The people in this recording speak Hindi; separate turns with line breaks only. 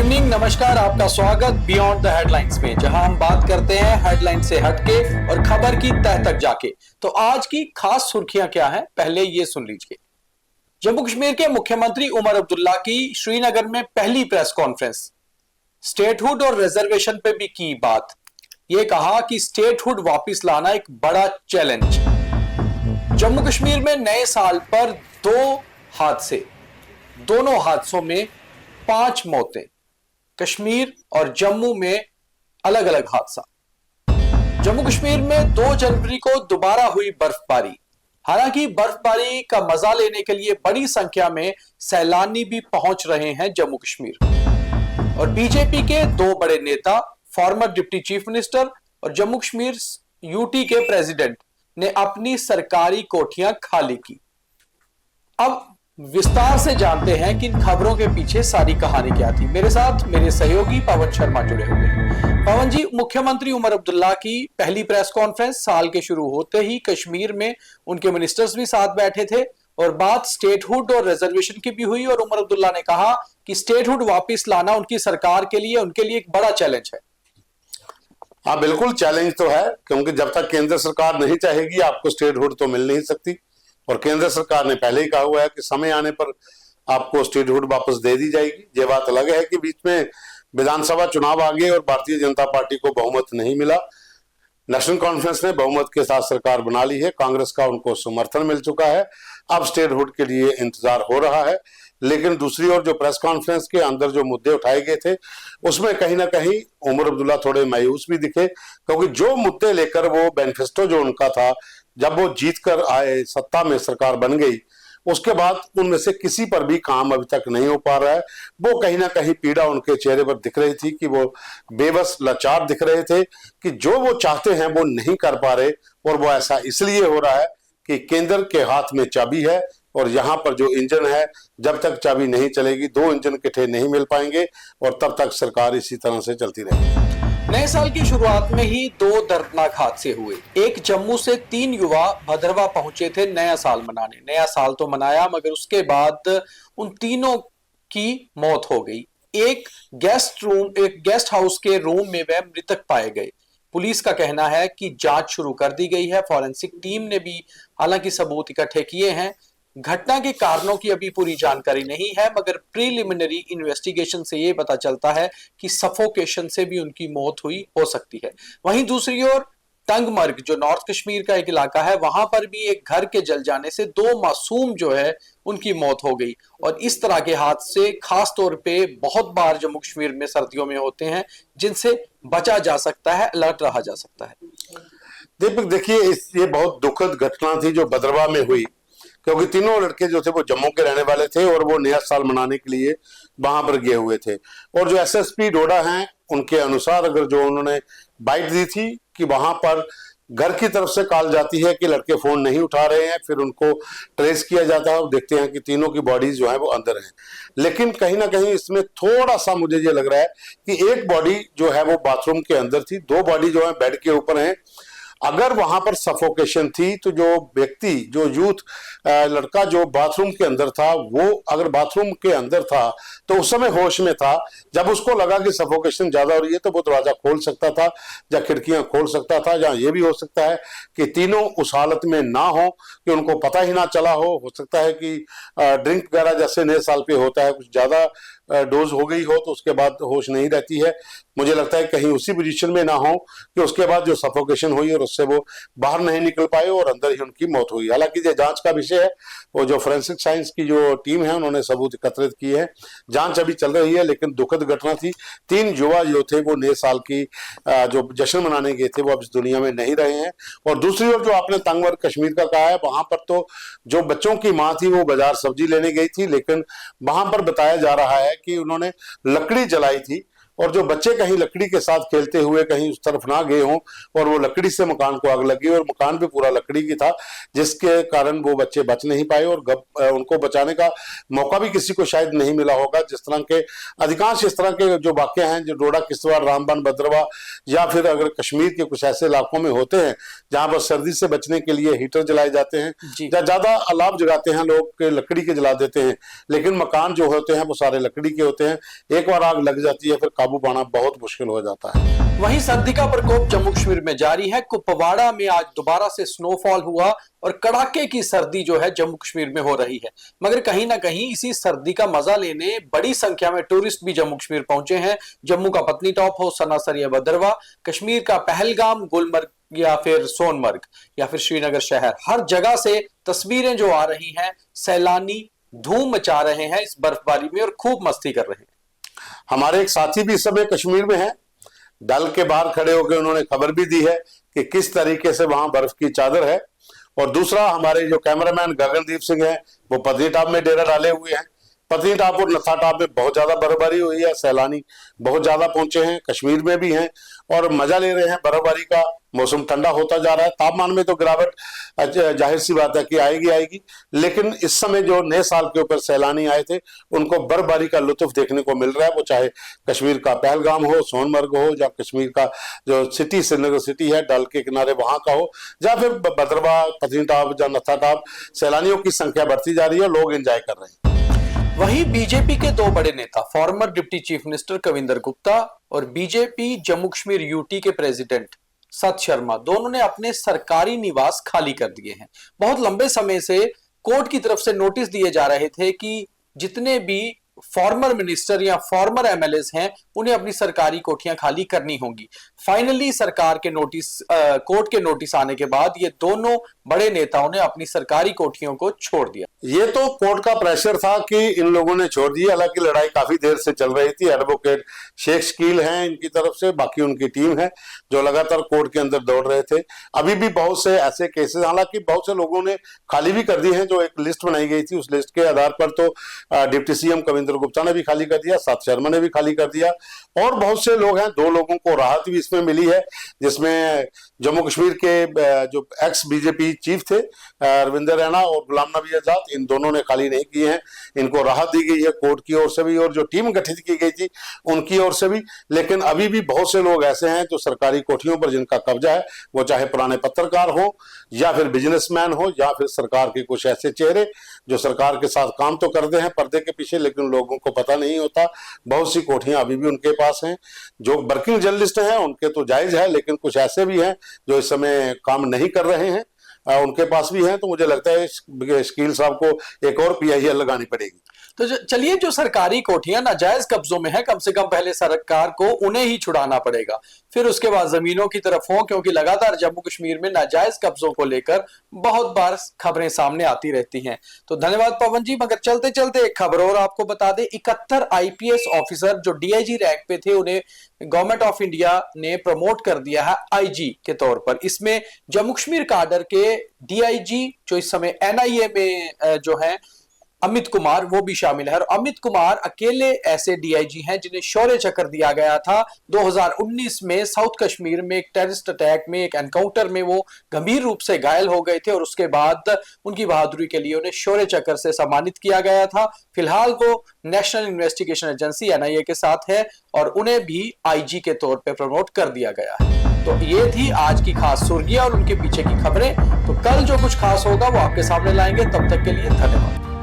इवनिंग, नमस्कार। आपका स्वागत बियॉन्ड द हेडलाइंस में, जहां हम बात करते हैं हेडलाइन से हटके और खबर की तह तक जाके। तो आज की खास सुर्खियां क्या हैं, पहले ये सुन लीजिए। जम्मू कश्मीर के मुख्यमंत्री उमर अब्दुल्ला की श्रीनगर में पहली प्रेस कॉन्फ्रेंस। स्टेटहुड और रिजर्वेशन पे भी की बात। यह कहा कि स्टेटहुड वापस लाना एक बड़ा चैलेंज। जम्मू कश्मीर में नए साल पर दोनों हादसों में 5 मौतें। कश्मीर और जम्मू में अलग अलग हादसा। जम्मू कश्मीर में 2 जनवरी को दोबारा हुई बर्फबारी। हालांकि बर्फबारी का मजा लेने के लिए बड़ी संख्या में सैलानी भी पहुंच रहे हैं जम्मू कश्मीर। और बीजेपी के 2 बड़े नेता, फॉर्मर डिप्टी चीफ मिनिस्टर और जम्मू कश्मीर यूटी के प्रेसिडेंट ने अपनी सरकारी कोठियां खाली की। अब विस्तार से जानते हैं कि इन खबरों के पीछे सारी कहानी क्या थी। मेरे साथ मेरे सहयोगी पवन शर्मा जुड़े हुए हैं। पवन जी, मुख्यमंत्री उमर अब्दुल्ला की पहली प्रेस कॉन्फ्रेंस, साल के शुरू होते ही कश्मीर में उनके मिनिस्टर्स भी साथ बैठे थे और बात स्टेटहुड और रिजर्वेशन की भी हुई। और उमर अब्दुल्ला ने कहा कि स्टेटहुड वापस लाना उनकी सरकार के लिए, उनके लिए एक बड़ा चैलेंज है।
हाँ, बिल्कुल चैलेंज तो है, क्योंकि जब तक केंद्र सरकार नहीं चाहेगी आपको स्टेटहुड तो मिल नहीं सकती। और केंद्र सरकार ने पहले ही कहा हुआ है कि समय आने पर आपको स्टेटहुड वापस दे दी जाएगी। ये बात अलग है कि बीच में विधानसभा चुनाव आ गए और भारतीय जनता पार्टी को बहुमत नहीं मिला। नेशनल कॉन्फ्रेंस ने बहुमत के साथ सरकार बना ली है, कांग्रेस का उनको समर्थन मिल चुका है। अब स्टेटहुड के लिए इंतजार हो रहा है। लेकिन दूसरी ओर जो प्रेस कॉन्फ्रेंस के अंदर जो मुद्दे उठाए गए थे उसमें कहीं ना कहीं उमर अब्दुल्ला थोड़े मायूस भी दिखे, क्योंकि जो मुद्दे लेकर वो मैनिफेस्टो जो उनका था, जब वो जीत कर आए, सत्ता में सरकार बन गई, उसके बाद उनमें से किसी पर भी काम अभी तक नहीं हो पा रहा है। वो कहीं ना कहीं पीड़ा उनके चेहरे पर दिख रही थी कि वो बेबस लाचार दिख रहे थे कि जो वो चाहते हैं वो नहीं कर पा रहे। और वो ऐसा इसलिए हो रहा है कि केंद्र के हाथ में चाबी है और यहाँ पर जो इंजन है, जब तक चाबी नहीं चलेगी 2 इंजन इकट्ठे नहीं मिल पाएंगे और तब तक सरकार इसी तरह से चलती रहेगी।
नए साल की शुरुआत में ही 2 दर्दनाक हादसे हुए। एक, जम्मू से 3 युवा भदरवा पहुंचे थे नया साल मनाने। नया साल तो मनाया, मगर उसके बाद उन तीनों की मौत हो गई। एक गेस्ट हाउस के रूम में वह मृतक पाए गए। पुलिस का कहना है कि जांच शुरू कर दी गई है। फॉरेंसिक टीम ने भी हालांकि सबूत इकट्ठे किए हैं। घटना के कारणों की अभी पूरी जानकारी नहीं है, मगर प्रीलिमिनरी इन्वेस्टिगेशन से यह पता चलता है कि सफोकेशन से भी उनकी मौत हुई हो सकती है। वहीं दूसरी ओर तंगमर्ग, जो नॉर्थ कश्मीर का एक इलाका है, वहां पर भी एक घर के जल जाने से 2 मासूम जो है उनकी मौत हो गई। और इस तरह के हादसे खास तौर पे बहुत बार जम्मू कश्मीर में सर्दियों में होते हैं, जिनसे बचा जा सकता है, अलर्ट रहा जा सकता है।
दीपक, देखिए, ये बहुत दुखद घटना थी जो भदरवा में हुई, क्योंकि तीनों लड़के जो थे वो जम्मू के रहने वाले थे और वो नया साल मनाने के लिए वहां पर गए हुए थे। और जो एसएसपी डोडा हैं, उनके अनुसार अगर जो उन्होंने बाइट दी थी कि वहां पर घर की तरफ से कॉल जाती है कि लड़के फोन नहीं उठा रहे हैं, फिर उनको ट्रेस किया जाता है और देखते हैं कि तीनों की बॉडीज जो है वो अंदर हैं। लेकिन कहीं ना कहीं इसमें थोड़ा सा मुझे ये लग रहा है कि एक बॉडी जो है वो बाथरूम के अंदर थी, 2 बॉडी जो है बेड के ऊपर हैं। अगर वहां पर सफोकेशन थी तो जो व्यक्ति, जो यूथ लड़का जो बाथरूम के अंदर था, वो अगर बाथरूम के अंदर था तो उस समय होश में था। जब उसको लगा कि सफोकेशन ज्यादा हो रही है तो वो दरवाजा खोल सकता था या खिड़कियां खोल सकता था। या ये भी हो सकता है कि तीनों उस हालत में ना हो कि उनको पता ही ना चला हो सकता है कि ड्रिंक वगैरह जैसे नए साल पे होता है, कुछ ज्यादा डोज हो गई हो तो उसके बाद होश नहीं रहती है। मुझे लगता है कहीं उसी पोजीशन में ना हो कि उसके बाद जो सफोकेशन हुई और उससे वो बाहर नहीं निकल पाए और अंदर ही उनकी मौत हुई। हालांकि ये जांच का विषय है, वो जो फोरेंसिक साइंस की जो टीम है उन्होंने सबूत एकत्रित किए हैं, जांच अभी चल रही है। लेकिन दुखद घटना थी। 3 युवा जो थे वो नए साल की जो जश्न मनाने गए थे वो अब इस दुनिया में नहीं रहे हैं। और दूसरी ओर जो आपने तंगमर्ग कश्मीर का कहा है, वहां पर तो जो बच्चों की माँ थी वो बाजार सब्जी लेने गई थी, लेकिन वहां पर बताया जा रहा है कि उन्होंने लकड़ी जलाई थी और जो बच्चे कहीं लकड़ी के साथ खेलते हुए कहीं उस तरफ ना गए हों और वो लकड़ी से मकान को आग लगी और मकान भी पूरा लकड़ी की था, जिसके कारण वो बच्चे बच नहीं पाए और उनको बचाने का मौका भी किसी को शायद नहीं मिला होगा। जिस तरह के अधिकांश इस तरह के जो वाक़े हैं, जो डोडा, किश्तवाड़, रामबन, भद्रवाह या फिर अगर कश्मीर के कुछ ऐसे इलाकों में होते हैं जहां पर सर्दी से बचने के लिए हीटर जलाए जाते हैं या ज्यादा अलाव जगाते हैं लोग के लकड़ी के जला देते हैं, लेकिन मकान जो होते हैं वो सारे लकड़ी के होते हैं। एक बार आग लग जाती है फिर काबू पाना बहुत मुश्किल हो जाता है।
वहीं सर्दी का प्रकोप जम्मू कश्मीर में जारी है। कुपवाड़ा में आज दोबारा से स्नोफॉल हुआ और कड़ाके की सर्दी जो है जम्मू कश्मीर में हो रही है। मगर कहीं ना कहीं इसी सर्दी का मजा लेने बड़ी संख्या में टूरिस्ट भी जम्मू कश्मीर पहुंचे हैं। जम्मू का पत्नीटॉप हो, सनासर या भद्रवाह, कश्मीर का पहलगाम, गुलमर्ग या फिर सोनमर्ग या फिर श्रीनगर शहर, हर जगह से तस्वीरें जो आ रही हैं, सैलानी धूम मचा रहे हैं इस बर्फबारी में और खूब मस्ती कर रहे हैं।
हमारे एक साथी भी इस समय कश्मीर में है, डल के बाहर खड़े होकर उन्होंने खबर भी दी है कि किस तरीके से वहां बर्फ की चादर है। और दूसरा, हमारे जो कैमरामैन गगनदीप सिंह है वो पत्नीटॉप में डेरा डाले हुए हैं। पत्नीटॉप और नथाटॉप में बहुत ज्यादा बर्फबारी हुई है, सैलानी बहुत ज्यादा पहुंचे हैं, कश्मीर में भी हैं और मजा ले रहे हैं बर्फबारी का। मौसम ठंडा होता जा रहा है, तापमान में तो गिरावट जाहिर सी बात है कि आएगी, लेकिन इस समय जो नए साल के ऊपर सैलानी आए थे उनको बर्फबारी का लुत्फ देखने को मिल रहा है। वो चाहे कश्मीर का पहलगाम हो, सोनमर्ग हो, या कश्मीर का जो सिटी श्रीनगर सिटी है डल के किनारे वहां का हो, या फिर भद्रवाह, पत्नीटॉप या नथाटॉप, सैलानियों की संख्या बढ़ती जा रही है, लोग एंजॉय कर रहे हैं।
वहीं बीजेपी के दो बड़े नेता, farmer deputy chief minister Kavinder Gupta और बीजेपी जम्मू कश्मीर यूटी के प्रेसिडेंट सत शर्मा, दोनों ने अपने सरकारी निवास खाली कर दिए हैं। बहुत लंबे समय से कोर्ट की तरफ से नोटिस दिए जा रहे थे कि जितने भी फॉर्मर मिनिस्टर या फॉर्मर एमएलएस हैं उन्हें अपनी सरकारी कोठियां खाली करनी होंगी। फाइनली सरकार के नोटिस, कोर्ट के नोटिस आने के बाद ये दोनों बड़े नेताओं ने अपनी सरकारी कोठियों को छोड़ दिया।
ये तो कोर्ट का प्रेशर था कि इन लोगों ने छोड़ दिया। हालांकि लड़ाई काफी देर से चल रही थी। एडवोकेट शेख शकील हैं इनकी तरफ से, बाकी उनकी टीम है जो लगातार कोर्ट के अंदर दौड़ रहे थे। अभी भी बहुत से ऐसे केसेस, हालांकि बहुत से लोगों ने खाली भी कर दी है। जो एक लिस्ट बनाई गई थी उस लिस्ट के आधार पर तो डिप्टी सीएम कविंदर गुप्ता ने भी खाली कर दिया, सत शर्मा ने भी खाली कर दिया और बहुत से लोग हैं। 2 लोगों को राहत भी इसमें मिली है, जिसमें जम्मू कश्मीर के जो एक्स बीजेपी चीफ थे रविंदर रैना और गुलाम नबी आजाद, इन दोनों ने खाली नहीं किए हैं। इनको राहत दी गई है कोर्ट की ओर से भी और जो टीम गठित की गई थी उनकी ओर से भी। लेकिन अभी भी बहुत से लोग ऐसे हैं जो सरकारी कोठियों पर जिनका कब्जा है, वो चाहे पुराने पत्रकार हो या फिर बिजनेसमैन हो या फिर सरकार के कुछ ऐसे चेहरे जो सरकार के साथ काम तो करते हैं पर्दे के पीछे, लेकिन लोगों को पता नहीं होता। बहुत सी कोठियां अभी भी उनके पास हैं। जो वर्किंग जर्नलिस्ट हैं उनके तो जायज है, लेकिन कुछ ऐसे भी हैं जो इस समय काम नहीं कर रहे हैं, उनके पास भी हैं। तो मुझे लगता है शकील साहब को एक और पीआईएल लगानी पड़ेगी।
तो चलिए, जो सरकारी कोठियां नाजायज कब्जों में है, कम से कम पहले सरकार को उन्हें ही छुड़ाना पड़ेगा, फिर उसके बाद जमीनों की तरफ हो, क्योंकि लगातार जम्मू कश्मीर में नाजायज कब्जों को लेकर बहुत बार खबरें सामने आती रहती हैं। तो धन्यवाद पवन जी। मगर चलते चलते एक खबर और आपको बता दें, 71 आईपीएस ऑफिसर जो डीआईजी रैंक पे थे उन्हें गवर्नमेंट ऑफ इंडिया ने प्रमोट कर दिया है आईजी के तौर पर। इसमें जम्मू कश्मीर काडर के डीआईजी जो इस समय एनआईए में जो है अमित कुमार, वो भी शामिल है। और अमित कुमार अकेले ऐसे डीआईजी हैं जिन्हें शौर्य चक्र दिया गया था 2019 में साउथ कश्मीर में एक टेररिस्ट अटैक में, एक एनकाउंटर में वो गंभीर रूप से घायल हो गए थे और उसके बाद उनकी बहादुरी के लिए उन्हें शौर्य चक्र से सम्मानित किया गया था। फिलहाल वो नेशनल इन्वेस्टिगेशन एजेंसी एनआईए के साथ है और उन्हें भी आईजी के तौर पर प्रमोट कर दिया गया है। तो ये थी आज की खास सुर्खियां और उनके पीछे की खबरें। तो कल जो कुछ खास होगा वो आपके सामने लाएंगे। तब तक के लिए धन्यवाद।